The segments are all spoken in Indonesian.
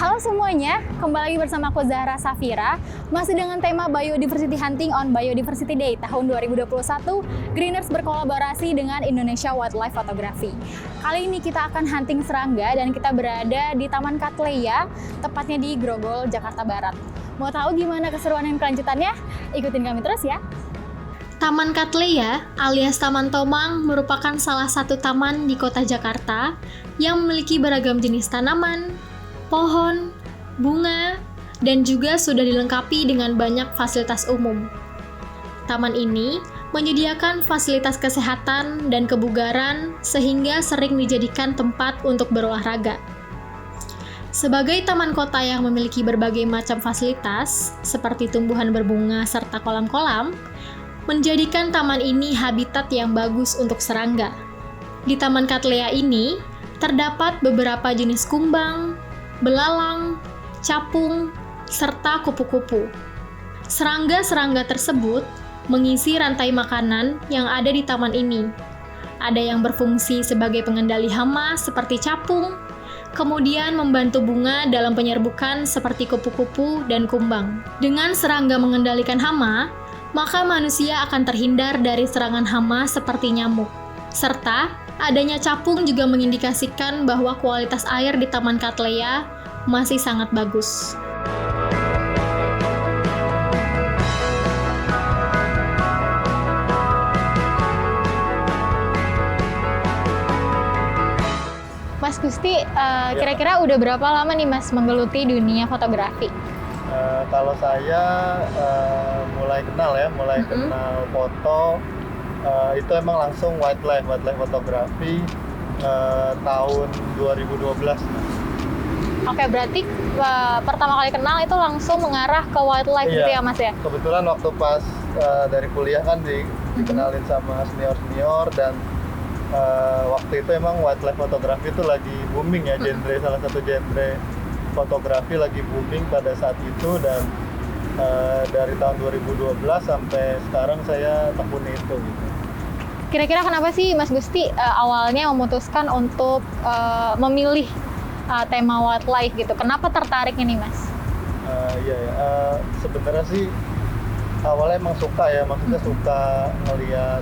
Halo semuanya, kembali lagi bersama aku Zahra Safira. Masih dengan tema Biodiversity Hunting on Biodiversity Day tahun 2021, Greeners berkolaborasi dengan Indonesia Wildlife Photography. Kali ini kita akan hunting serangga dan kita berada di Taman Cattleya, tepatnya di Grogol, Jakarta Barat. Mau tahu gimana keseruan dan kelanjutannya? Ikutin kami terus ya. Taman Cattleya alias Taman Tomang merupakan salah satu taman di kota Jakarta yang memiliki beragam jenis tanaman, pohon, bunga, dan juga sudah dilengkapi dengan banyak fasilitas umum. Taman ini menyediakan fasilitas kesehatan dan kebugaran sehingga sering dijadikan tempat untuk berolahraga. Sebagai taman kota yang memiliki berbagai macam fasilitas, seperti tumbuhan berbunga serta kolam-kolam, menjadikan taman ini habitat yang bagus untuk serangga. Di Taman Cattleya ini, terdapat beberapa jenis kumbang, belalang, capung, serta kupu-kupu. Serangga-serangga tersebut mengisi rantai makanan yang ada di taman ini. Ada yang berfungsi sebagai pengendali hama seperti capung, kemudian membantu bunga dalam penyerbukan seperti kupu-kupu dan kumbang. Dengan serangga mengendalikan hama, maka manusia akan terhindar dari serangan hama seperti nyamuk. Serta, adanya capung juga mengindikasikan bahwa kualitas air di Taman Cattleya masih sangat bagus. Mas Gusti, kira-kira udah berapa lama nih Mas menggeluti dunia fotografi? Kalau saya mulai kenal foto, itu emang langsung wildlife fotografi tahun 2012. Oke, berarti pertama kali kenal itu langsung mengarah ke wildlife gitu ya Mas ya? Kebetulan waktu pas dari kuliah kan dikenalin sama senior dan waktu itu emang wildlife fotografi itu lagi booming ya, salah satu genre fotografi lagi booming pada saat itu, dan dari tahun 2012 sampai sekarang saya tekuni itu gitu. Kira-kira kenapa sih Mas Gusti awalnya memutuskan untuk memilih tema wildlife gitu? Kenapa tertarik ini Mas? Sebenarnya sih awalnya emang suka ya, maksudnya suka ngelihat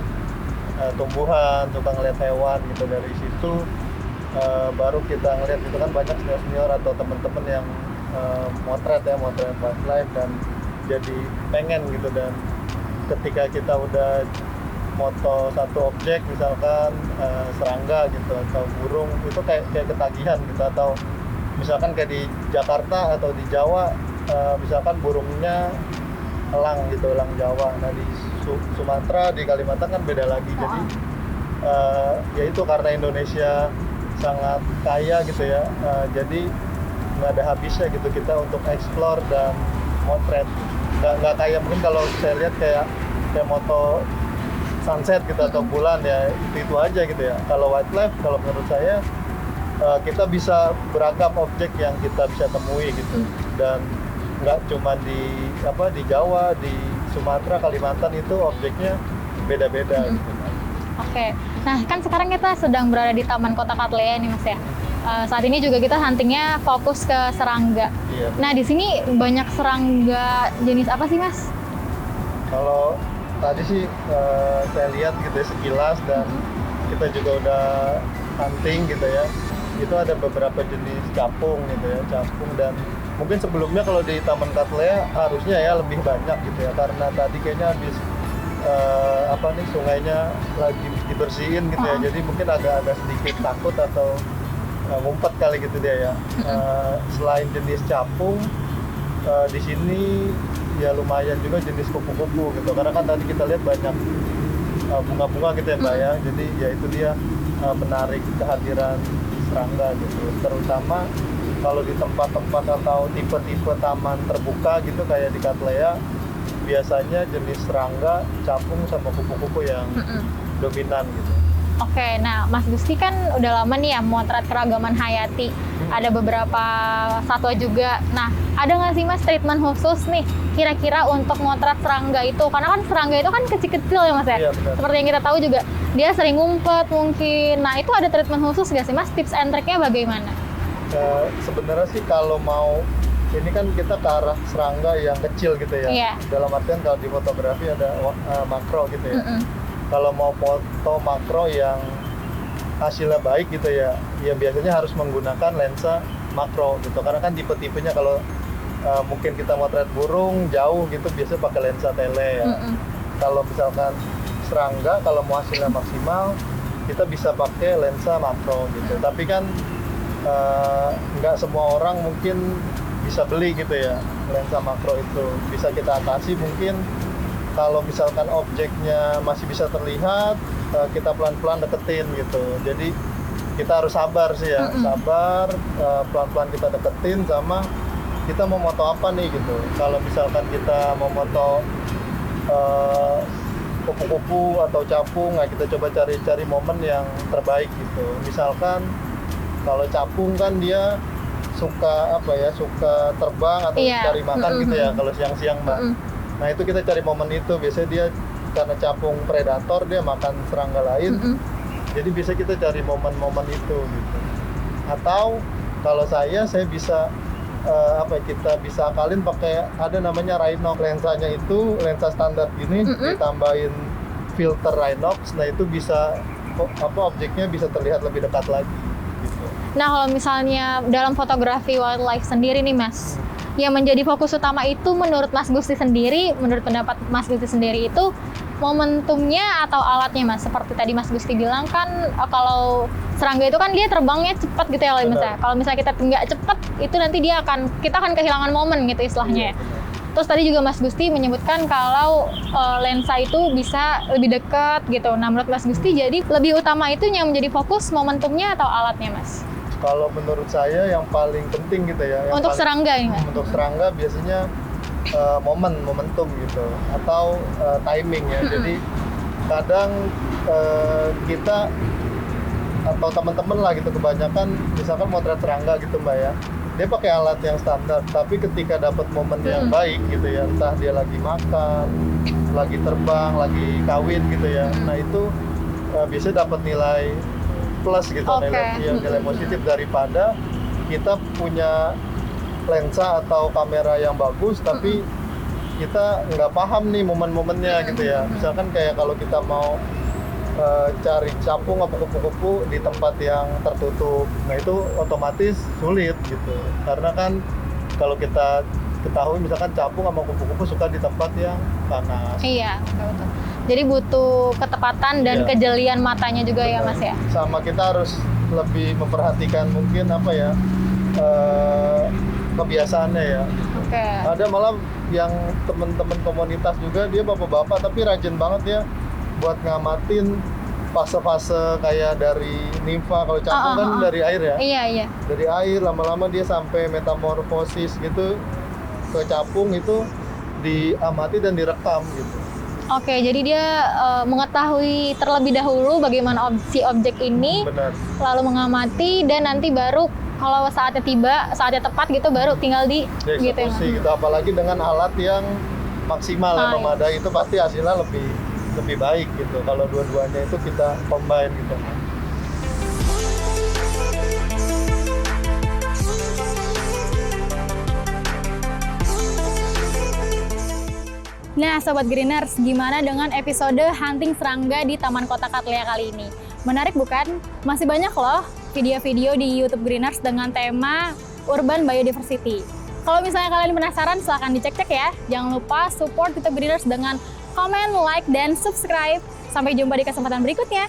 tumbuhan, suka ngelihat hewan gitu. Dari situ baru kita ngelihat gitu kan, banyak senior atau teman-teman yang motret wildlife, dan jadi pengen gitu. Dan ketika kita udah moto satu objek, misalkan serangga gitu atau burung, itu kayak ketagihan gitu. Atau misalkan kayak di Jakarta atau di Jawa, misalkan burungnya elang gitu, elang Jawa. Nah di Sumatera, di Kalimantan kan beda lagi. Jadi ya itu karena Indonesia sangat kaya gitu ya, jadi nggak ada habisnya gitu kita untuk explore dan motret. Nggak kayak mungkin kalau saya lihat kayak moto sunset gitu atau bulan, ya itu aja gitu ya. Kalau wildlife, kalau menurut saya kita bisa beragam objek yang kita bisa temui gitu, dan nggak cuma di Jawa, di Sumatera, Kalimantan itu objeknya beda-beda gitu. Oke, nah kan sekarang kita sedang berada di Taman Kota Cattleya nih Mas ya. Saat ini juga kita huntingnya fokus ke serangga. Iya. Nah di sini banyak serangga jenis apa sih Mas? Kalau tadi sih saya lihat gitu ya sekilas, dan kita juga udah hunting gitu ya. Itu ada beberapa jenis capung gitu ya, dan mungkin sebelumnya kalau di Taman Cattleya harusnya ya lebih banyak gitu ya, karena tadi kayaknya habis sungainya lagi dibersihin gitu ya, jadi mungkin agak sedikit takut atau ngumpet kali gitu dia ya. Selain jenis capung, di sini ya lumayan juga jenis kupu-kupu gitu, karena kan tadi kita lihat banyak bunga-bunga gitu ya Mbak ya, jadi ya itu dia menarik kehadiran serangga gitu, terutama kalau di tempat-tempat atau tipe-tipe taman terbuka gitu kayak di Cattleya, biasanya jenis serangga, capung, sama kupu-kupu yang dominan gitu. Oke, nah Mas Gusti kan udah lama nih ya motret keragaman hayati. Ada beberapa satwa juga. Nah, ada nggak sih Mas treatment khusus nih kira-kira untuk motret serangga itu? Karena kan serangga itu kan kecil-kecil ya Mas ya? Iya, benar. Seperti yang kita tahu juga, dia sering ngumpet mungkin. Nah, itu ada treatment khusus nggak sih Mas? Tips and trick-nya bagaimana? Sebenarnya sih kalau mau ini kan kita ke arah serangga yang kecil gitu ya. Iya. Dalam artian kalau di fotografi ada makro gitu ya. Kalau mau foto makro yang hasilnya baik gitu ya, ya biasanya harus menggunakan lensa makro gitu. Karena kan tipe-tipenya kalau mungkin kita motret burung jauh gitu biasanya pakai lensa tele ya. Kalau misalkan serangga kalau mau hasilnya maksimal kita bisa pakai lensa makro gitu. Tapi kan nggak semua orang mungkin bisa beli gitu ya lensa makro itu. Bisa kita atasi mungkin kalau misalkan objeknya masih bisa terlihat, kita pelan-pelan deketin gitu. Jadi kita harus sabar sih ya, sabar, pelan-pelan kita deketin sama kita mau moto apa nih gitu. Kalau misalkan kita mau moto kupu-kupu atau capung, nah kita coba cari momen yang terbaik gitu. Misalkan kalau capung kan dia suka suka terbang atau cari makan gitu ya kalau siang-siang Mbak. Nah itu kita cari momen itu, biasanya dia karena capung predator dia makan serangga lain. Jadi bisa kita cari momen-momen itu gitu. Atau kalau saya bisa kita bisa akalin pakai ada namanya Rhinox, lensanya itu lensa standar gini ditambahin filter Rhinox. Nah itu bisa objeknya bisa terlihat lebih dekat lagi gitu. Nah, kalau misalnya dalam fotografi wildlife sendiri nih Mas, yang menjadi fokus utama itu menurut Mas Gusti sendiri, menurut pendapat Mas Gusti sendiri itu momentumnya atau alatnya Mas? Seperti tadi Mas Gusti bilang kan kalau serangga itu kan dia terbangnya cepat gitu ya Mas. Kalau misalnya kita nggak cepat itu nanti kita akan kehilangan momen gitu istilahnya. Terus tadi juga Mas Gusti menyebutkan kalau lensa itu bisa lebih dekat gitu. Nah, menurut Mas Gusti jadi lebih utama itu yang menjadi fokus momentumnya atau alatnya Mas? Kalau menurut saya yang paling penting gitu ya. Untuk serangga ini Mas? Untuk serangga biasanya momentum gitu atau timing ya. Jadi kadang kita atau teman-teman lah gitu kebanyakan misalkan motret serangga gitu Mbak ya. Dia pakai alat yang standar, tapi ketika dapat momen yang baik gitu ya, entah dia lagi makan, lagi terbang, lagi kawin gitu ya. Nah itu biasanya dapat nilai plus gitu, nilai positif daripada kita punya lensa atau kamera yang bagus tapi kita nggak paham nih momen-momennya gitu ya. Misalkan kayak kalau kita mau cari capung atau kupu-kupu di tempat yang tertutup, nah itu otomatis sulit gitu. Karena kan kalau kita ketahui misalkan capung sama kupu-kupu suka di tempat yang panas. Iya, betul. Jadi butuh ketepatan dan kejelian matanya juga. Benar. Ya Mas ya. Sama kita harus lebih memperhatikan mungkin kebiasaannya ya. Ada malah yang teman-teman komunitas juga dia bapak-bapak tapi rajin banget ya buat ngamatin fase-fase kayak dari nimfa. Kalau capung kan dari air ya. Iya. Dari air lama-lama dia sampai metamorfosis gitu ke capung itu diamati dan direkam gitu. Oke, jadi dia mengetahui terlebih dahulu bagaimana si objek ini. Benar. Lalu mengamati dan nanti baru kalau saatnya tiba, saatnya tepat gitu baru tinggal dieksekusi gitu. Apalagi dengan alat yang maksimal yang memadai itu pasti hasilnya lebih baik gitu. Kalau dua-duanya itu kita combine gitu. Nah, Sobat Greeners, gimana dengan episode hunting serangga di Taman Kota Cattleya kali ini? Menarik bukan? Masih banyak loh video-video di YouTube Greeners dengan tema Urban Biodiversity. Kalau misalnya kalian penasaran, silahkan dicek-cek ya. Jangan lupa support YouTube Greeners dengan komen, like, dan subscribe. Sampai jumpa di kesempatan berikutnya.